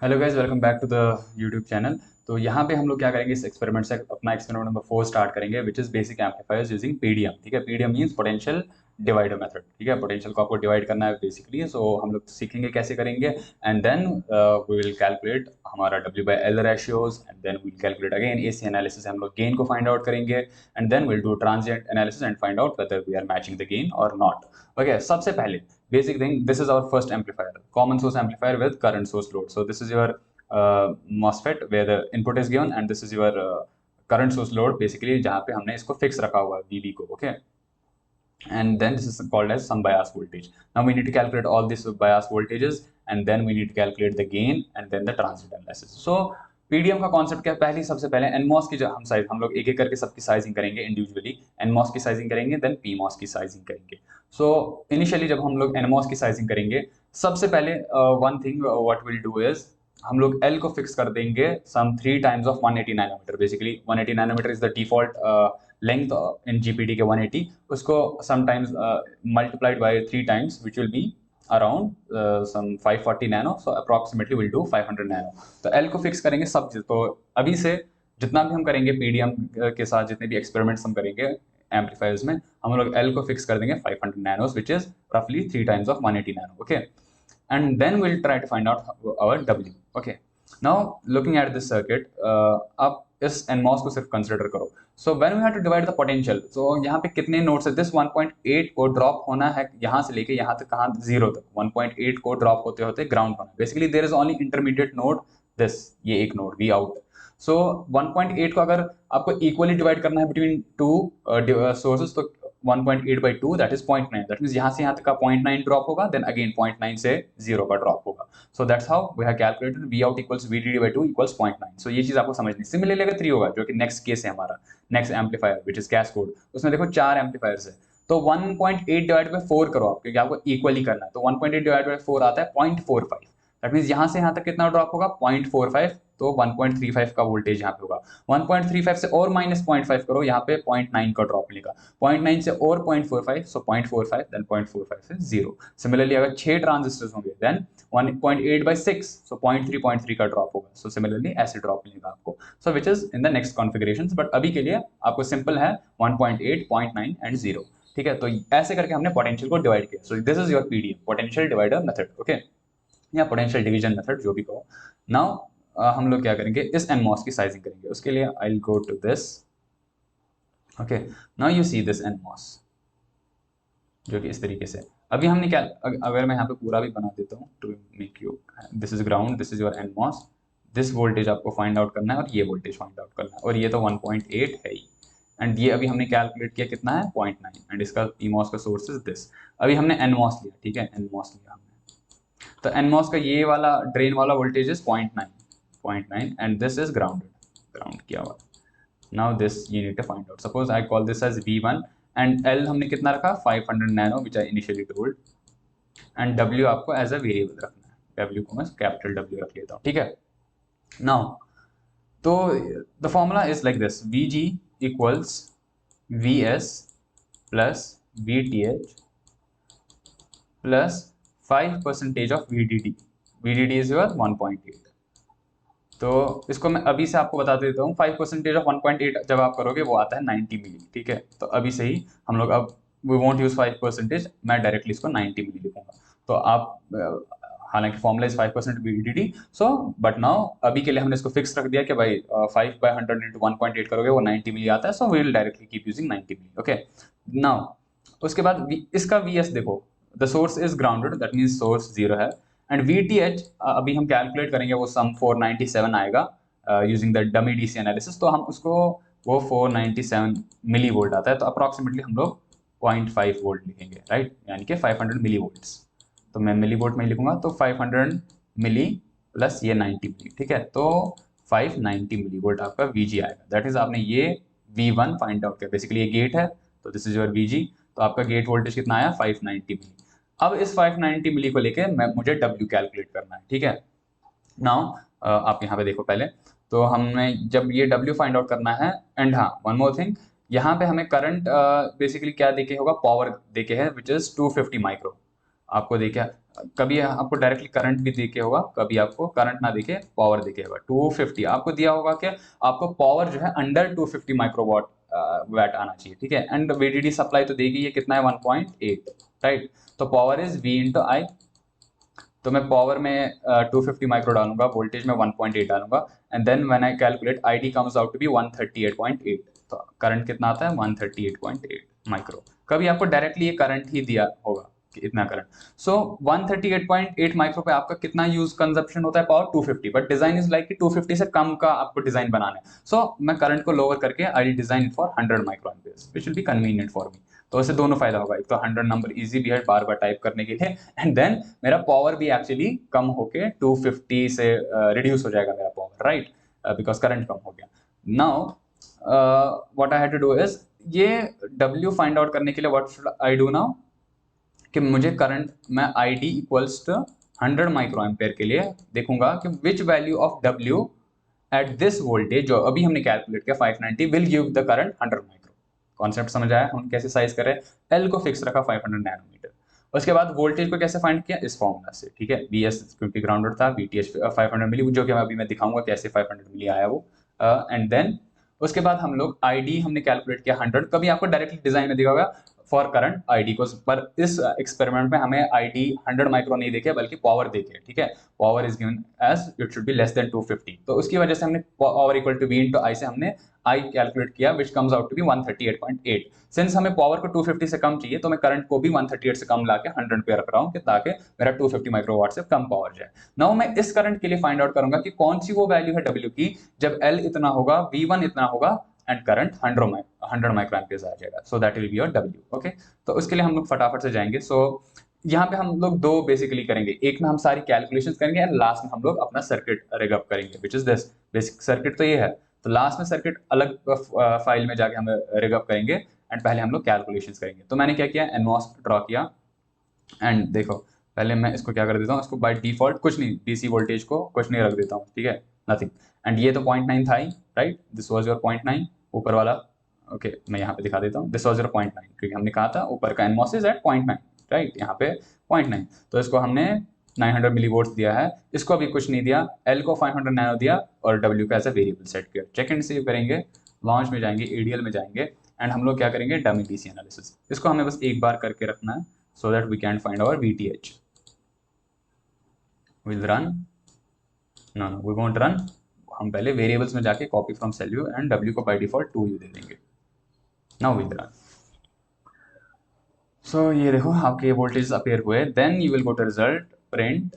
Hello guys, welcome back to the YouTube channel. तो यहाँ पे हम लोग क्या करेंगे, इस एक्सपेरिमेंट से अपना एक्सपेरिमेंट नंबर 4 स्टार्ट करेंगे, which is basic amplifiers using PDM. ठीक है, PDM means potential divider method. ठीक है, पोटेंशियल को आपको डिवाइड करना है बेसिकली। सो हम लोग सीखेंगे कैसे करेंगे, and then we will calculate हमारा W/L ratios, and then we will calculate again AC analysis से हम लोग गेन को फाइंड आउट करेंगे, and then will do transient analysis and find out whether we are matching the gain और not. Okay, सबसे पहले basic thing, this is our first amplifier, common source amplifier with current source load. So this is your MOSFET where the input is given, and this is your current source load basically, जहाँ पे हमने इसको fix रखा हुआ है VB को. Okay, and then this is called as some bias voltage. Now we need to calculate all these bias voltages, and then we need to calculate the gain and then the transient analysis. So PDM का concept क्या है, सबसे पहले NMOS की जो हम लोग एक एक करके सबकी साइजिंग करेंगे इंडिविजुअली। एनमॉस की साइजिंग करेंगे, देन पीमॉस की साइजिंग करेंगे। सो इनिशियली जब हम लोग एनमॉस की साइजिंग करेंगे, सबसे पहले one thing what will do is हम लोग L को फिक्स कर देंगे some 3 times of 180 nanometer. Basically 180 nanometer is the default length in GPD के 180, उसको sometimes multiplied by 3 times which will be around some 540 nano, so approximately we'll do 500 nano. तो L को fix करेंगे सब। तो अभी से जितना भी हम करेंगे पीडीएम के साथ, जितने भी एक्सपेरिमेंट्स हम करेंगे एम्पलीफायर्स में, हम लोग L को फिक्स कर देंगे 500 नैनोस, विच इज रफली 3 times of 180 nano. Okay, and then we'll try to find out our W. Okay, now looking at this circuit, अब इस NMOS को सिर्फ कंसिडर करो। So when we have to divide the potential, so यहाँ पे कितने nodes है, this 1.8 को ड्रॉप होना है यहाँ से लेके यहाँ तक, कहाँ, 0 तक। 1.8 को ड्रॉप होते होते ग्राउंड होना है। Basically there is only intermediate node this, ये एक नोड V आउट। सो 1.8 को अगर आपको इक्वली डिवाइड करना है बिटवीन टू सोर्सेस, तो 1.8 by 2 that is 0.9, that means यहाँ से यहाँ तक का 0.9 ड्रॉप होगा, then again 0.9 से 0 का ड्रॉप होगा। So that's how we have calculated V out equals VDD by 2 equals 0.9। So ये चीज आपको समझनी। सिमिलरली अगर 3 होगा, जो कि नेक्स्ट केस है हमारा, नेक्स्ट एम्पलीफायर विच इज कैस्कोड, उसमें देखो 4 एम्पलीफायर्स है, तो 1.8 डिवाइड बाय 4 करो आप, क्योंकि आपको इक्वली करना है। तो 1.8 डिवाइड बाय 4 आता है 0.45, दैट मींस यहाँ से यहाँ तक कितना ड्रॉप होगा, 0.45, तो 1.35 का वोल्टेज यहाँ पे होगा। 1.35 से और माइनस 0.5 करो, यहाँ पे 0.9 का ड्रॉप मिलेगा। 0.9 से और 0.45, सो 0.45, देन 0.45 से 0। सिमिलरली अगर 6 ट्रांजिस्टर्स होंगे, देन 1.8 by 6, सो 0.3 का ड्रॉप होगा। सो सिमिलरली ऐसे ड्रॉप मिलेगा आपको। So which is in the next configurations, but अभी के लिए आपको सिंपल है 1.8, 0.9 एंड 0। ठीक है, तो ऐसे करके हमने पोटेंशियल को डिवाइड किया। सो this is your PDM, potential divider method. Okay, या पोटेंशियल डिवीजन मेथड, जो भी कहो। नाउ हम लोग क्या करेंगे, इस एनमॉस की साइजिंग करेंगे। उसके लिए I will go to this. Okay, now you see this NMOS, जो कि इस तरीके से। अभी हमने क्या, अगर मैं यहाँ पे पूरा भी बना देता हूँ to make you, this is ground, this is your NMOS, this voltage आपको फाइंड आउट करना है, और ये वोल्टेज फाइंड आउट करना है, और ये तो 1.8 है ही, एंड ये अभी हमने कैलकुलेट किया कितना है, 0.9, एंड इसका पीमॉस का सोर्स इज दिस। अभी हमने एनमॉस लिया, ठीक है, एनमॉस लिया हमने, तो एनमॉस का ये वाला ड्रेन वाला voltage is 0.9, and this is grounded, ground किया हुआ। Now this you need to find out. Suppose I call this as V1, and L हमने कितना रखा, 500 nano, which I initially told, and W आपको एज अ वेरिएबल रखना है। W को मैं कैपिटल W रख लेता हूँ, ठीक है। नाउ तो the formula is like this, VG equals VS plus VTH plus 5% of VDD। VDD is your 1.8। तो इसको मैं अभी से आपको बता देता हूँ, 5% ऑफ 1.8 जब आप करोगे वो आता है 90 मिली। ठीक है, तो अभी से ही हम लोग, अब वी वॉन्ट यूज 5%, मैं डायरेक्टली इसको 90 मिली लिखूंगा। तो आप हालांकि formula is 5% VDD, so but now अभी के लिए हमने इसको फिक्स रख दिया कि भाई 5/100 इंटू 1.8 करोगे वो 90 मिली आता है, so we will directly keep using 90 milli. Okay, now उसके बाद इसका VS देखो, the source is grounded, that means source 0 है, एंड VTH अभी हम कैलकुलेट करेंगे, वो सम 497 आएगा using the dummy DC analysis. तो हम उसको, वो 497 मिली वोल्ट आता है, तो अप्रॉक्सीमेटली हम लोग 0.5 वोल्ट लिखेंगे, राइट, यानी कि 500 मिली वोल्ट्स। तो मैं मिली वोल्ट में लिखूंगा, तो 500 मिली प्लस ये 90 मिली, ठीक है, तो 590 मिली वोल्ट आपका VG आएगा। दैट इज आपने ये V1 फाइंड आउट किया। बेसिकली ये गेट है, तो दिस इज योर VG, तो आपका गेट वोल्टेज कितना आया, 590 मिली। अब इस 590 मिली को लेके मुझे W कैलकुलेट करना है, ठीक है। नाउ आप यहाँ पे देखो पहले, तो हमें जब ये W फाइंड आउट करना है, एंड हाँ वन मोर थिंग, यहाँ पे हमें करंट बेसिकली क्या देके होगा, पावर देके है, विच इज 250 माइक्रो आपको देखे। कभी आपको डायरेक्टली करंट भी दिखे होगा, कभी आपको करंट ना दिखे पावर दिखे होगा। 250 आपको दिया होगा कि आपको पावर जो है अंडर 250 माइक्रोवाट वैट आना चाहिए, ठीक है। एंड वीडीडी सप्लाई तो देगी ये कितना है 1.8, राइट। तो पावर इज V इंटू आई। तो मैं पावर में 250 माइक्रो डालूंगा, वोल्टेज में 1.8 डालूंगा, and then when I calculate ID comes out to be 138.8। तो करंट कितना आता है 138.8 माइक्रो। कभी आपको डायरेक्टली ये करंट ही दिया होगा कि इतना करंट। सो 138.8 माइक्रो पे आपका कितना यूज कंजप्शन होता है power 250, but design is like कि 250 से कम का आपको डिजाइन बनाना है। सो मैं करंट को लोअर करके I design for 100 micro amperes which will be convenient for me. तो इससे दोनों फायदा होगा, एक तो 100 नंबर इजी भी है बार बार टाइप करने के लिए, एंड देन मेरा पावर भी एक्चुअली कम होके 250 से रिड्यूस हो जाएगा मेरा पावर, राइट, बिकॉज करंट कम हो गया। Now what I have to do is, ये W फाइंड आउट करने के लिए what should I do now, कि मुझे करंट मैं ID equals to 100 micro ampere के लिए देखूंगा कि which value of W at this voltage जो अभी हमने कैलकुलेट किया 590 will give the current 100 micro. Concept समझ आया हम कैसे साइज करें। L को फिक्स रखा 500 नैनोमीटर। उसके बाद वोल्टेज को कैसे फाइंड किया इस फॉर्मूला से, ठीक है। VS क्योंकि ग्राउंडेड था, VTH 500 मिली, जो कि अभी मैं दिखाऊंगा कैसे 500 मिली आया वो, एंड देन उसके बाद हम लोग ID हमने कैलकुलेट किया 100। कभी आपको डायरेक्टली डिजाइन में दिखा होगा फॉर करंट ID को, पर इस एक्सपेरिमेंट में हमें ID 100 माइक्रो नहीं देखे बल्कि पावर देखे, ठीक है। Power is given as it should be less than 250। तो उसकी वजह से हमने power equal to V into I से हमने I कैलकुलेट किया which comes out to be 138.8। Since हमें पावर को 250 से कम चाहिए तो मैं करंट को भी 138 से कम लाके 100 पे रख रहा हूँ कि ताकि मेरा 250 माइक्रोवाट से कम पावर जाए। नाउ मैं इस करंट के लिए फाइंड आउट करूंगा कि कौन सी वो वैल्यू है W की जब L इतना होगा, V1 इतना होगा एंड करंट 100 माइक्रो एम्पियर्स आ जाएगा। So that will be your W, okay. तो उसके लिए हम लोग फटाफट से जाएंगे। सो यहाँ पे हम लोग दो बेसिकली करेंगे, एक में हम सारी कैलकुलेशंस करेंगे एंड लास्ट में हम लोग अपना सर्किट रिग अप करेंगे which is this. Basic circuit तो ये है, तो लास्ट में सर्किट अलग फाइल में जाके हम रिग अप करेंगे एंड पहले हम लोग कैलकुलेशंस करेंगे। तो मैंने क्या किया, NMOS ड्रॉ किया एंड देखो पहले मैं इसको क्या कर देता हूँ, इसको बाय डिफॉल्ट कुछ नहीं, DC वोल्टेज को कुछ नहीं रख देता हूँ, ठीक है, नथिंग। एंड ये तो 0.9 था ही, राइट, दिस वाज योर 0.9 ऊपर वाला, ओके। मैं यहाँ पे दिखा देता हूँ, दिस वाज योर 0.9 क्योंकि हमने कहा था ऊपर का NMOS इज एट 0.9, राइट, यहाँ पे 0.9। तो इसको हमने 900 मिलीवोल्ट्स दिया है, इसको अभी कुछ नहीं दिया, L को 500 नैनो दिया और W का एज अ वेरिएबल सेट किया। चेक एंड सेव करेंगे, लॉन्च में जाएंगे, ADL में जाएंगे एंड हम लोग क्या करेंगे डमी DC एनालिसिस। इसको हमें बस एक बार करके रखना है so that we can find our VTH. We'll run. No, we won't run. हम पहले वेरिएबल्स में जाके कॉपी फ्रॉम सेल्यू एंड W को बाय डिफॉल्ट 2U दे देंगे। Now we'll run. So ये देखो आपके वोल्टेज अपीयर हुए, then you will go to result, print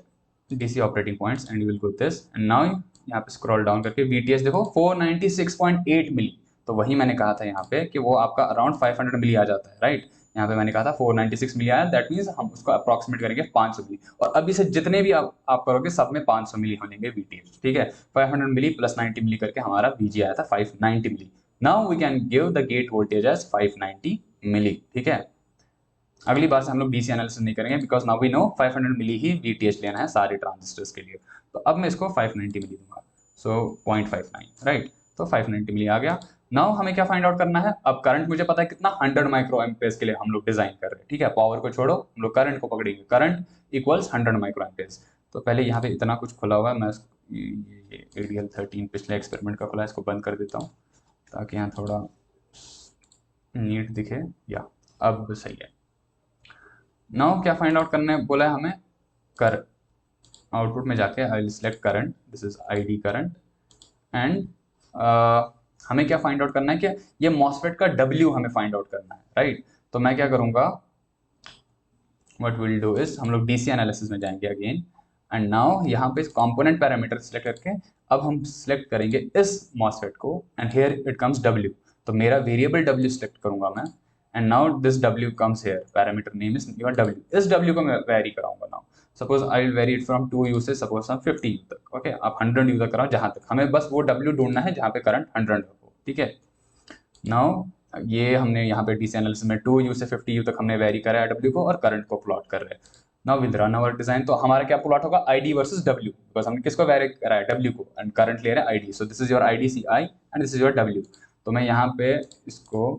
DC operating points and you will go this and now यहाँ पे स्क्रॉल डाउन करके VTH देखो 496.8 मिली। तो वही मैंने कहा था यहाँ पे कि वो आपका अराउंड 500 मिली आ जाता है, राइट। यहाँ पे मैंने कहा था 496 मिली आया, दैट मीन्स हम उसको अप्रॉक्सीमेट करेंगे 500 मिली, और अभी से जितने भी आप करोगे सब में 500 मिली होंगे VTH, ठीक है। 500 मिली प्लस 90 मिली करके हमारा VG आया था 590 milli. Now we can give the gate voltage as 590 milli, ठीक है। अगली बार से हम लोग DC एनालिसिस नहीं करेंगे because now we know 500 milli ही VTH लेना है सारे ट्रांजिस्टर्स के लिए। तो अब मैं इसको 590 मिली दूंगा, सो 0.59, राइट। तो 590 मिली आ गया। नाउ हमें क्या फाइंड आउट करना है, अब करंट मुझे पता है कितना 100 माइक्रो एम्पेयर्स के लिए हम लोग डिजाइन कर रहे हैं, ठीक है। पावर को छोड़ो, हम लोग करंट को पकड़ेंगे, करंट इक्वल्स 100 माइक्रो एम्पेयर्स। तो पहले यहाँ पे इतना कुछ खुला हुआ है, मैं ये ADL 13 पिछले एक्सपेरिमेंट का खुला है, इसको बंद कर देता हूँ ताकि यहाँ थोड़ा नीट दिखे, या अब सही है। नाउ क्या फाइंड आउट करने बोला है हमें, कर आउटपुट में जाके I will select current, this is ID current and हमें क्या फाइंड आउट करना है कि ये मॉसफेट का W हमें फाइंड आउट करना है, राइट। तो मैं क्या करूंगा, व्हाट विल डू इज हम लोग DC एनालिसिस में जाएंगे अगेन एंड नाउ यहाँ पे कंपोनेंट पैरामीटर सिलेक्ट करके अब हम सिलेक्ट करेंगे इस मॉसफेट को and here it comes W। तो मेरा वेरिएबल W सिलेक्ट करूंगा मैं and now this W comes here, parameter name is your W। इस W को मैं वेरी कराऊंगा। Now suppose I will very it from 2U से सपोज 50U तक, ओके। आप 100U तक कराओ, जहां तक हमें बस वो W ढूंढना है जहां पे करंट 100 हो, ठीक है। नाउ ये हमने यहाँ पे DC एनालिसिस में 2U से 50U तक हमने वेरी करा है W को और करंट को प्लॉट कर रहे हैं। Now will run our design. तो हमारा क्या प्लॉट होगा, ID वर्सेस W, बिकॉज हमने किसको वेरी करा है, W को, एंड करंट ले रहे हैं ID। So this is your ID CI and this is your W। तो मैं यहाँ पे इसको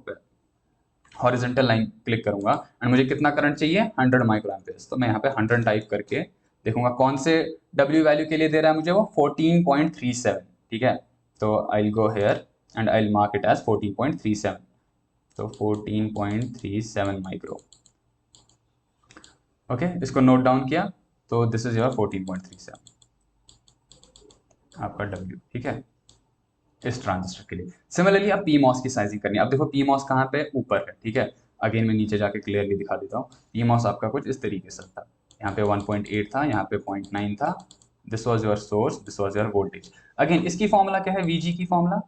हॉरिजॉन्टल लाइन क्लिक करूंगा एंड मुझे कितना करंट चाहिए 100 माइक्रो एम्पियर्स। तो मैं यहाँ पे 100 टाइप करके देखूंगा कौन से W वैल्यू के लिए दे रहा है मुझे, वो 14.37। ठीक है, तो I will go here and I will mark it as 14.37। तो 14.37 माइक्रो। ओके, इसको नोट डाउन किया, तो दिस इज योर 14.37 आपका W। ठीक है, इस ट्रांजिस्टर के लिए। सिमिलरली अब PMOS की साइजिंग करनी है। अब देखो PMOS कहाँ पे ऊपर है। ठीक है, अगेन मैं नीचे जाके क्लियरली दिखा देता हूँ। PMOS आपका कुछ इस तरीके से था, यहाँ पे 1.8 था, यहाँ पे 0.9 था। This was your source, this was your voltage. Again इसकी फॉर्मूला क्या है, VG की फॉर्मूला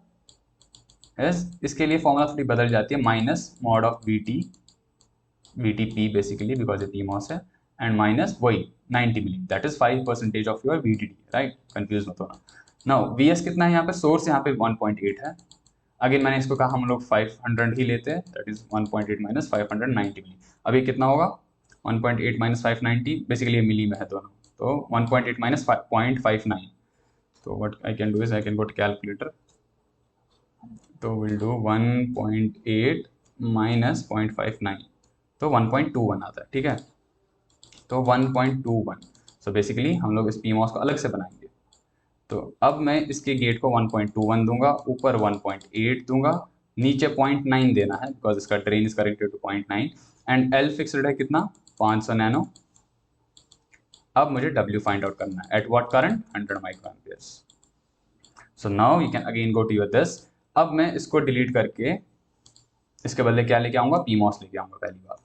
यस, इसके लिए फॉर्मूला थोड़ी बदल जाती है, minus mod of VTP basically because ये PMOS है, एंड माइनस वही 90 milli, that is 5% of your VDD, right, confuse मत होना। नाउ VS कितना है यहाँ पे, सोर्स यहाँ पे 1.8 है। अगेन मैंने इसको कहा हम लोग 500 ही लेते हैं, दैट इज 1.8 माइनस 590 मिली। अब ये कितना होगा, 1.8 माइनस 590, बेसिकली ये मिली में है दोनों, तो 1.8 माइनस 0.59। तो what I can do is I can go to calculator, तो विल डू 1.8 माइनस 0.59, तो 1.21 आता है। ठीक है, तो 1.21। सो बेसिकली हम लोग इस PMOS को अलग से बनाएंगे। तो अब मैं इसके गेट को 1.21 दूंगा, ऊपर 1.8 दूंगा, नीचे 0.9 देना है बिकॉज इसका drain is connected to 0.9, and L fixed है कितना, 500 नैनो। अब मुझे W फाइंड आउट करना है, at what current, 100 micro amperes. So now you can again go to your this. अब मैं इसको डिलीट करके इसके बदले क्या लेके आऊंगा, PMOS लेके आऊंगा पहली बात।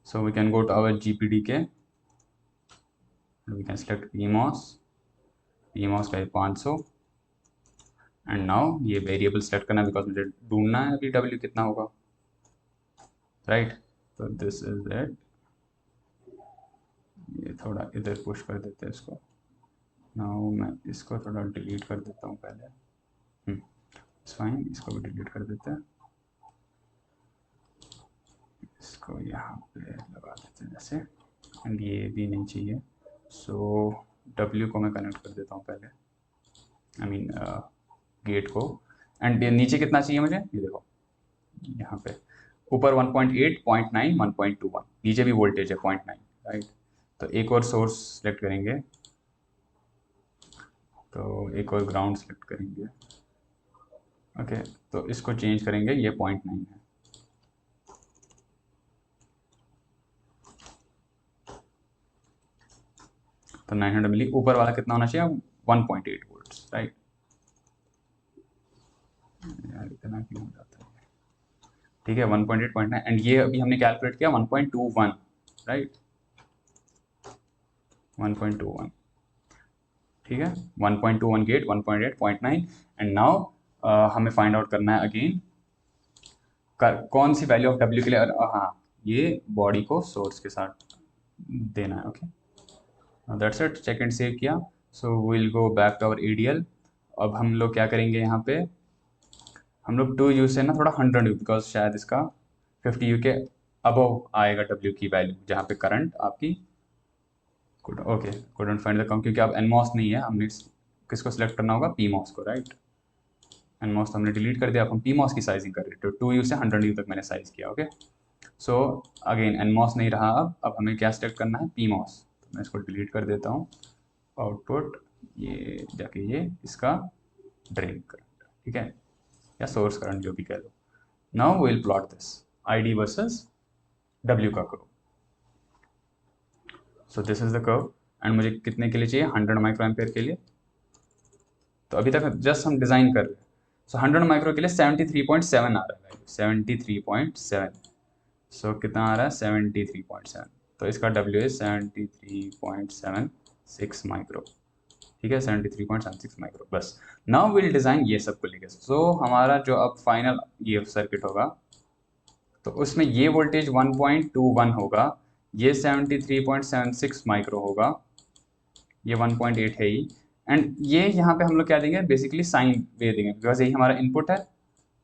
So we can go to our GPDK, we can select PMOS का 500, एंड नाउ ये वेरिएबल सेलेक्ट करना है बिकॉज मुझे ढूंढना है अभी W कितना होगा, राइट। तो दिस इज इट, ये थोड़ा इधर पुश कर देते हैं इसको। नाउ मैं इसको थोड़ा डिलीट कर देता हूँ पहले, फाइन, इसको भी डिलीट कर देते हैं, इसको यहाँ पे लगा देते हैं जैसे, एंड ये भी नहीं चाहिए। सो W को मैं कनेक्ट कर देता हूँ पहले, आई मीन गेट को, एंड नीचे कितना चाहिए मुझे, ये देखो यहाँ पे ऊपर 1.8, 0.9, 1.21, नीचे भी वोल्टेज है 0.9, राइट। तो एक और सोर्स सेलेक्ट करेंगे, तो एक और ग्राउंड सेलेक्ट करेंगे। ओके, तो इसको चेंज करेंगे, ये 0.9 है। तो 900 मिली, ऊपर वाला कितना होना चाहिए, 1.8 वोल्ट्स, राइट। यार इतना क्यों हो जाता है, ठीक है, 1.8, 0.9, एंड ये अभी हमने कैलकुलेट किया 1.21, राइट, 1.21, ठीक है, 1.21 गेट, 1.8, 0.9, एंड नाउ हमें फाइंड आउट करना है अगेन कौन सी वैल्यू ऑफ W के लिए, हाँ, ये बॉडी को सोर्स के साथ देना है। Okay, that's it, check and save किया। So will go back to our ADL। अब हम लोग क्या करेंगे, यहाँ पे हम लोग 2U से ना थोड़ा 100U, बिकॉज शायद इसका 50U के अबव आएगा W की वैल्यू, जहाँ पे करंट आपकी okay couldn't find the count, क्योंकि अब NMOS नहीं है, हमने किसको सिलेक्ट करना होगा, PMOS को, राइट। NMOS तो हमने डिलीट कर दिया, अब हम PMOS की साइजिंग कर रहे हैं, तो 2U से 100U तक मैंने साइज किया। ओके, सो अगेन NMOS नहीं रहा, अब हमें क्या सिलेक्ट करना है, PMOS। तो मैं इसको डिलीट कर देता हूँ, आउटपुट ये जाके ये इसका ड्रेन करंट, ठीक है, या सोर्स करंट जो भी कह लो। Now will plot this ID versus W का curve. So this is the curve, and मुझे कितने के लिए चाहिए, 100 माइक्रो एम्पेयर के लिए। तो अभी तक जस्ट हम डिजाइन कर रहे हैं। सो 100 माइक्रो के लिए 73.7 आ रहा है वैल्यू, 73.7। सो कितना आ रहा है, 73.7। तो इसका W इज 73.76 माइक्रो, ठीक है, 73.76 माइक्रो, बस। नाउ विल डिजाइन ये सब को लेकर। सो हमारा जो अब फाइनल ये सर्किट होगा, तो उसमें ये वोल्टेज 1.21 होगा, ये 73.76 माइक्रो होगा, ये 1.8 है ही, एंड ये यहाँ पे हम लोग क्या देंगे, बेसिकली साइन वेव देंगे बिकॉज यही हमारा इनपुट है।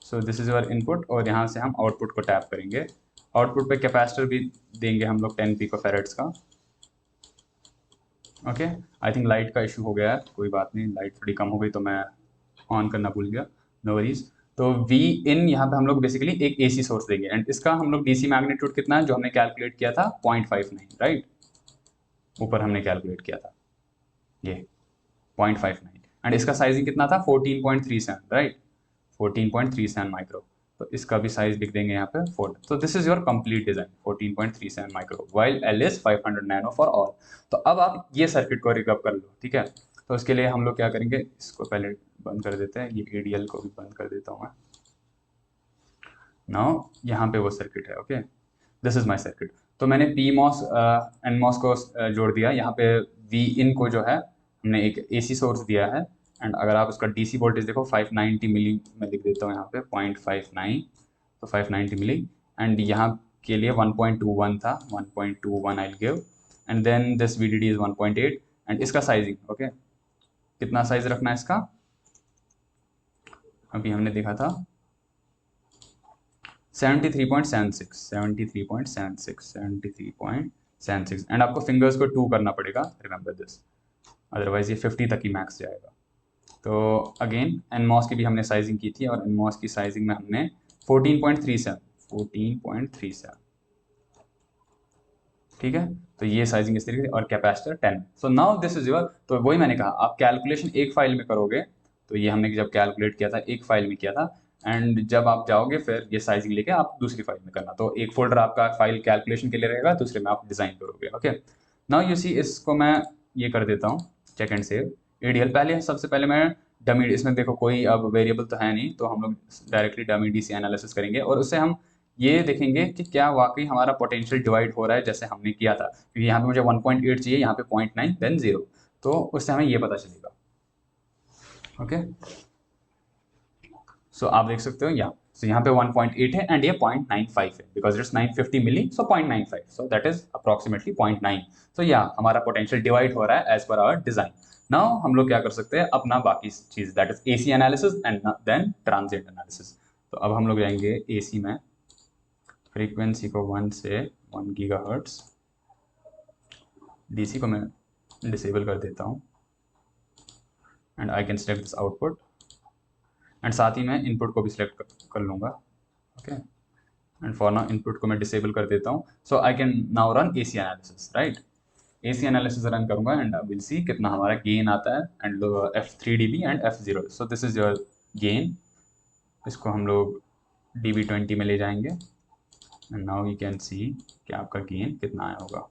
सो दिस इज योर इनपुट, और यहाँ से हम आउटपुट को टैप करेंगे। आउटपुट पे कैपेसिटर भी देंगे हम लोग 10 पिकोफैरेड्स का। ओके, आई थिंक लाइट का इशू हो गया है, कोई बात नहीं, लाइट थोड़ी कम हो गई तो मैं ऑन करना भूल गया, नो वरीज। तो वी इन यहाँ पे हम लोग बेसिकली एक एसी सोर्स देंगे एंड इसका हम लोग डीसी मैग्नीट्यूड कितना है जो हमने कैलकुलेट किया था 0.59, राइट, ऊपर हमने कैलकुलेट किया था ये 0.59 एंड इसका साइजिंग कितना था 14.37, राइट, 14.37 माइक्रो। तो इसका भी साइज लिख देंगे यहाँ पे 4। तो this is your complete design 14.37 micro while L is 500 nano for all. तो अब आप ये सर्किट को रिकअप कर लो, ठीक है। तो उसके लिए हम लोग क्या करेंगे, इसको पहले बंद कर देते हैं, ये एडीएल को भी बंद कर देता हूँ मैं। नाउ यहाँ पे वो सर्किट है, okay, this is my circuit. तो मैंने पी मॉस एन मॉस को जोड़ दिया, यहाँ पे वी इन को जो है हमने एक एसी सोर्स दिया है एंड अगर आप उसका डीसी वोल्टेज देखो 590 मिली, मैं लिख देता हूँ यहाँ पे 0.59, तो 590 मिली एंड यहाँ के लिए 1.21 था, 1.21 I give and then this VDD is 1.8 and इसका साइजिंग, ओके, कितना साइज रखना है इसका, अभी हमने देखा था 73.76 एंड आपको फिंगर्स को 2 करना पड़ेगा, रिमेंबर दिस, अदरवाइज ये 50 तक ही मैक्स जाएगा। तो अगेन एनमॉस की भी हमने साइजिंग की थी और एनमॉस की साइजिंग में हमने 14.37, ठीक है। तो ये साइजिंग इस तरीके से और capacitor 10। So now this is your, तो वही मैंने कहा आप कैलकुलेशन एक फाइल में करोगे, तो ये हमने जब कैलकुलेट किया था एक फाइल में किया था एंड जब आप जाओगे फिर ये साइजिंग लेके आप दूसरी फाइल में करना, तो एक फोल्डर आपका फाइल कैलकुलेशन के लिए रहेगा, दूसरे में आप डिजाइन करोगे, ओके। नाउ यू सी, इसको मैं ये कर देता हूँ चेक एंड सेव एडीएल। पहले सबसे पहले मैं डमी, इसमें देखो कोई अब वेरिएबल तो है नहीं, तो हम लोग डायरेक्टली डमी डीसी एनालिसिस करेंगे और उससे हम ये देखेंगे कि क्या वाकई हमारा पोटेंशियल डिवाइड हो रहा है जैसे हमने किया था, क्योंकि यहाँ पे मुझे 1.8 चाहिए, यहाँ पे 0.9 देन 0, तो उससे हमें ये पता चलेगा, ओके। सो आप देख सकते हो यहाँ पे 1.8 है एंड ये 0.95 है because it's 950 milli, so 0.95, so that is approximately 0.9। सो हमारा पोटेंशियल डिवाइड हो रहा है as per our design. Now हम लोग क्या कर सकते हैं, अपना बाकी चीज that is AC analysis and then transient analysis. तो अब हम लोग जाएंगे एसी में, फ्रीक्वेंसी को 1 से 1 गीगाहर्ट्ज, डीसी को मैं डिसेबल कर देता हूँ and I can select this output and साथ ही मैं इनपुट को भी सिलेक्ट कर लूँगा, okay. And for now input को मैं डिसेबल कर देता हूँ, so I can now run AC analysis, right. AC analysis run करूँगा एंड आई विल सी कितना हमारा गेन आता है and F3 dB and F0। So this is your gain, इसको हम लोग dB20 में ले जाएंगे and now you can see कि आपका गेन कितना आया होगा।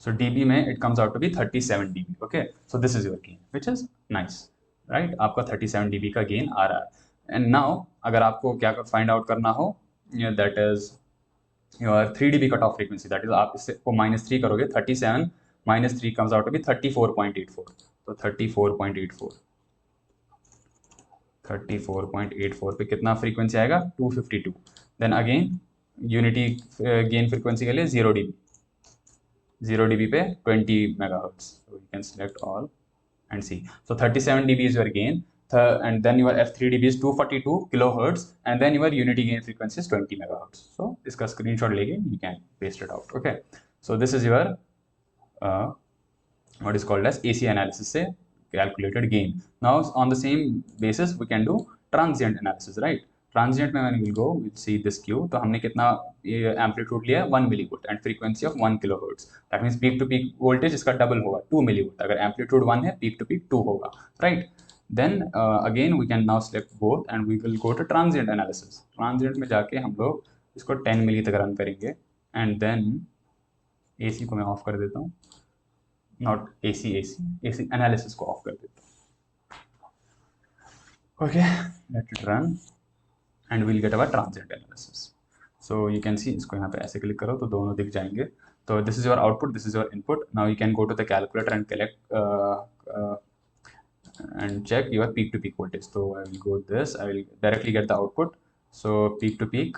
So dB में it comes out to be 37 dB, okay? So this is your gain, which is nice, right? आपका 37 dB का gain आ रहा है। And now अगर आपको क्या find out करना हो, that is your 3 dB cut off frequency, that is आप इससे को -3 करोगे, 37 - 3 comes out to be 34.84, तो 34.84 पे कितना फ्रीक्वेंसी आएगा, 252। Then again unity gain frequency के लिए 0 dB पे 20 megahertz, so you can select all and see. So 37 dB is your gain, and then your F3 dB is 242 kilohertz, and then your unity gain frequency is 20 megahertz. So इसका screenshot लेके you can paste it out, okay? So this is your what is called as AC analysis से calculated gain. Now on the same basis we can do transient analysis, right? Transient में will go will see this क्यू, तो हमने कितना amplitude लिया है 1 millivolt and frequency of 1 kilohertz, that means peak to peak voltage इसका double होगा 2 millivolt, अगर एम्पलीट्यूड 1 है पीक टू पीक 2 होगा, right. Then again we can now select both and we will go to transient analysis. Transient में जाके हम लोग इसको 10 मिली तक रन करेंगे एंड देन एसी को मैं ऑफ कर देता हूँ, नॉट एसी एनालिसिस को ऑफ कर देता हूँ, okay. Let it run and we'll get our transient analysis. So you can see इसको यहाँ पे ऐसे क्लिक करो तो दोनों दिख जाएंगे। तो this is your output, this is your input. Now you can go to the calculator and collect and check your peak to peak voltage. So I will go this, I will directly get the output. So peak to peak,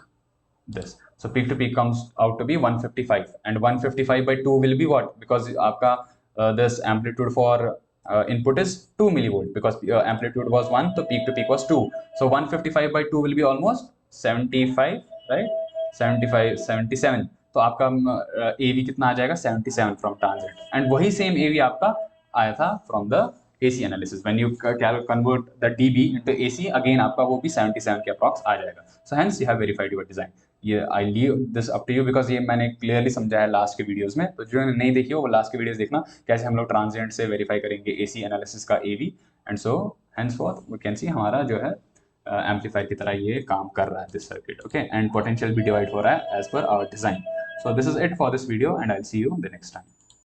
this. So peak to peak comes out to be 155 and 155 by 2 will be what? Because आपका this amplitude for input is 2 millivolt because amplitude was 1, so peak to peak was 2. So 155 by 2 will be almost 75, right? 75, 77. तो आपका AV कितना आ जाएगा 77 from transient and वही same AV आपका आया था from the AC analysis, when you convert the DB into AC, again आपका वो भी 77 के अप्रॉक्स आ जाएगा. So hence you have verified your design. ये I leave this up to you, because ये मैंने क्लियरली समझाया लास्ट के वीडियोस में. तो जो नहीं देखी हो वो लास्ट के वीडियोस देखना, कैसे हम लोग ट्रांजिएंट से वेरीफाई करेंगे AC एनालिसिस का AV. And so henceforth we can see हमारा जो है एम्पलीफायर की तरह ये काम कर रहा है this circuit. Okay, and potential भी डिवाइड हो रहा है as per our design. So this is it for this video and I will see you the next time.